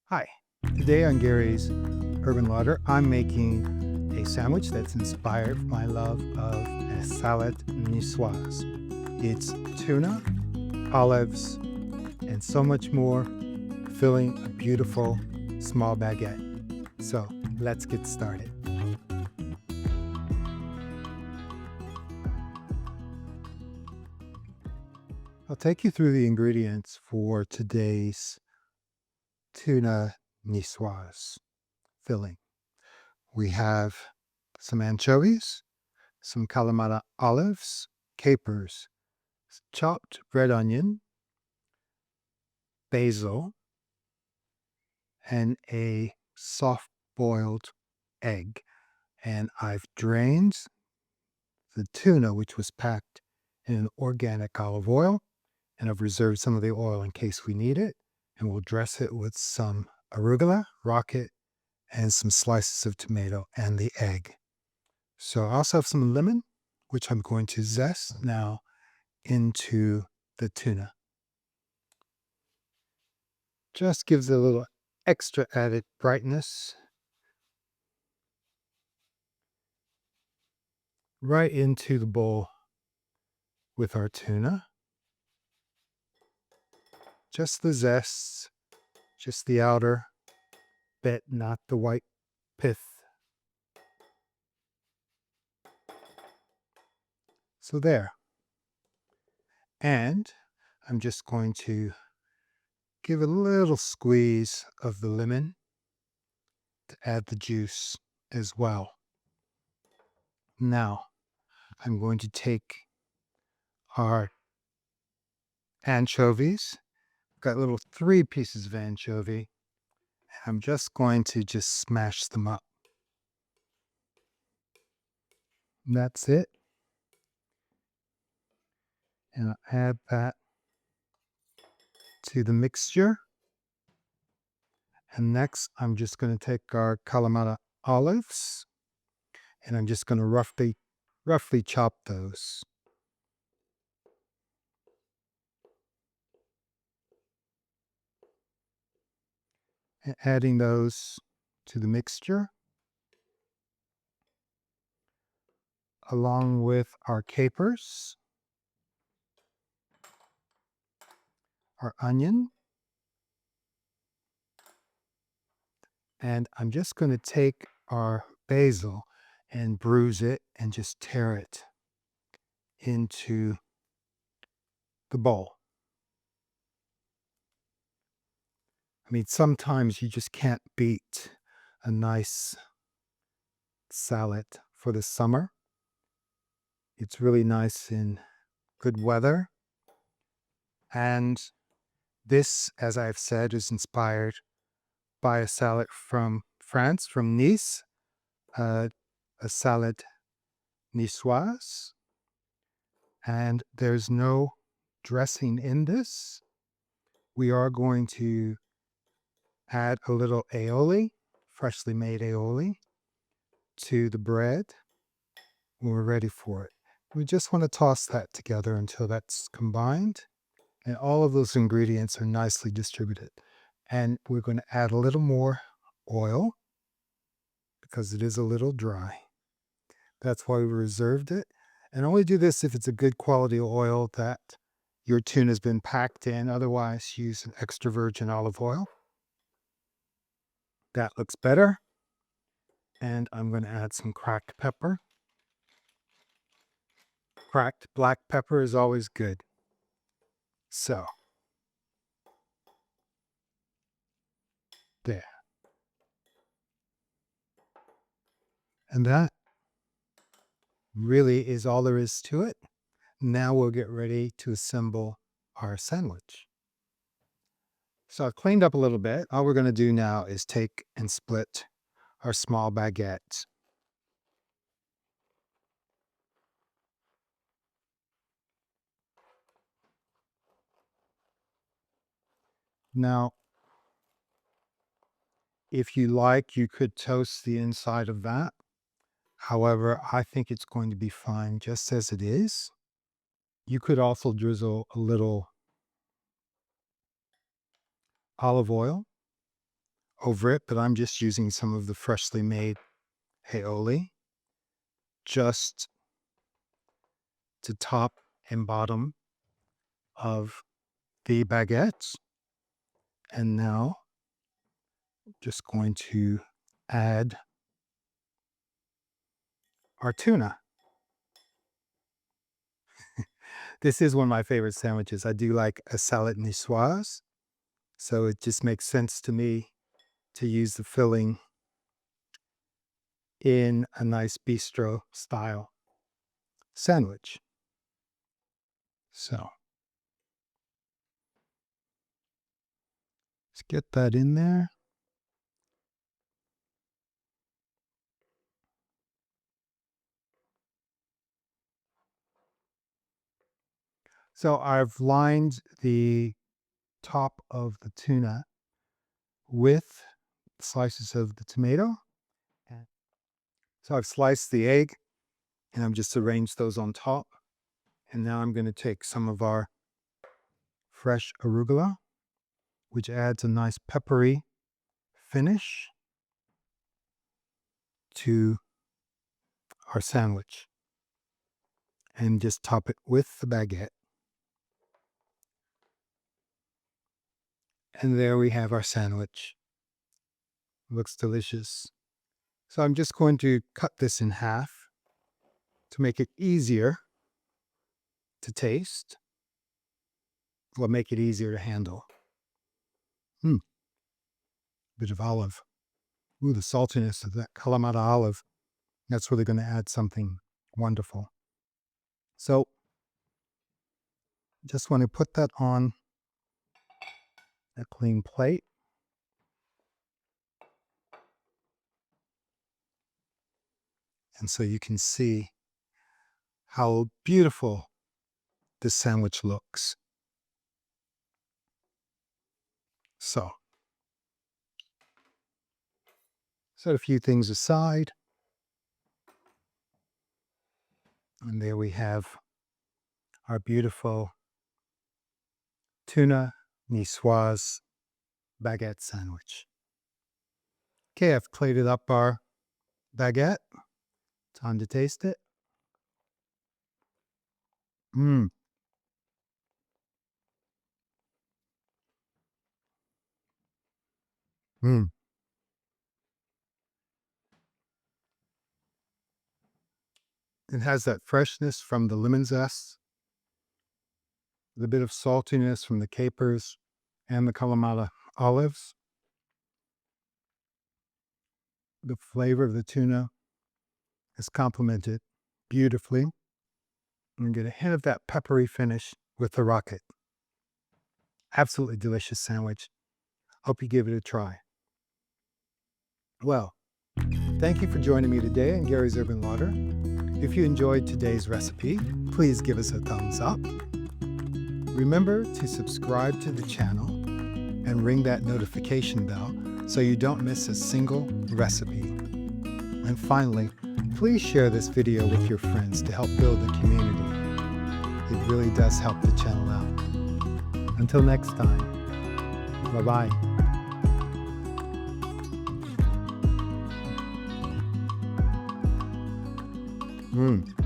Hi, today on Gary's Urban Larder, I'm making a sandwich that's inspired from my love of a salad niçoise. It's tuna, olives, and so much more, filling a beautiful small baguette. So let's get started. I'll take you through the ingredients for today's tuna niçoise filling. We have some anchovies, some Kalamata olives, capers, chopped red onion, basil, and a soft boiled egg. And I've drained the tuna, which was packed in an organic olive oil, and I've reserved some of the oil in case we need it. And we'll dress it with some arugula, rocket, and some slices of tomato and the egg. So I also have some lemon, which I'm going to zest now into the tuna. Just gives it a little extra added brightness. Right into the bowl with our tuna. Just the zest, just the outer bit, not the white pith. So there. And I'm just going to give a little squeeze of the lemon to add the juice as well. Now, I'm going to take our anchovies. Got little 3 pieces of anchovy. I'm just going to smash them up. And that's it. And I'll add that to the mixture. And next, I'm just going to take our Kalamata olives and I'm just going to roughly chop those. And adding those to the mixture along with our capers, our onion, and I'm just going to take our basil and bruise it and just tear it into the bowl. I mean, sometimes you just can't beat a nice salad for the summer. It's really nice in good weather. And this, as I've said, is inspired by a salad from France, from Nice, uh, a salad niçoise. And there's no dressing in this. We are going to add a little aioli, freshly made aioli, to the bread when we're ready for it. We just want to toss that together until that's combined and all of those ingredients are nicely distributed. And we're going to add a little more oil because it is a little dry. That's why we reserved it. And only do this if it's a good quality oil that your tuna has been packed in. Otherwise, use an extra virgin olive oil. That looks better. And I'm going to add some cracked pepper. Cracked black pepper is always good. So, there. And that really is all there is to it. Now we'll get ready to assemble our sandwich. So I've cleaned up a little bit. All we're going to do now is take and split our small baguette. Now, if you like, you could toast the inside of that. However, I think it's going to be fine just as it is. You could also drizzle a little olive oil over it, but I'm just using some of the freshly made aioli just to top and bottom of the baguettes. And now I'm just going to add our tuna. This is one of my favorite sandwiches. I do like a salad niçoise, so it just makes sense to me to use the filling in a nice bistro style sandwich. So let's get that in there. So I've lined the top of the tuna with slices of the tomato. So I've sliced the egg and I've just arranged those on top. And now I'm going to take some of our fresh arugula, which adds a nice peppery finish to our sandwich, and just top it with the baguette. And there we have our sandwich. Looks delicious. So I'm just going to cut this in half to make it easier to taste, or make it easier to handle. Bit of olive. Ooh, the saltiness of that Kalamata olive. That's really going to add something wonderful. So just want to put that on a clean plate. And so you can see how beautiful this sandwich looks. So, set a few things aside. And there we have our beautiful Tuna Niçoise Baguette sandwich. Okay, I've plated up our baguette. Time to taste it. Mmm. Mmm. It has that freshness from the lemon zest, the bit of saltiness from the capers and the Kalamata olives. The flavor of the tuna is complemented beautifully. And get a hint of that peppery finish with the rocket. Absolutely delicious sandwich. Hope you give it a try. Well, thank you for joining me today in Gary's Urban Larder. If you enjoyed today's recipe, please give us a thumbs up. Remember to subscribe to the channel and ring that notification bell so you don't miss a single recipe. And finally, please share this video with your friends to help build the community. It really does help the channel out. Until next time, bye-bye. Mmm.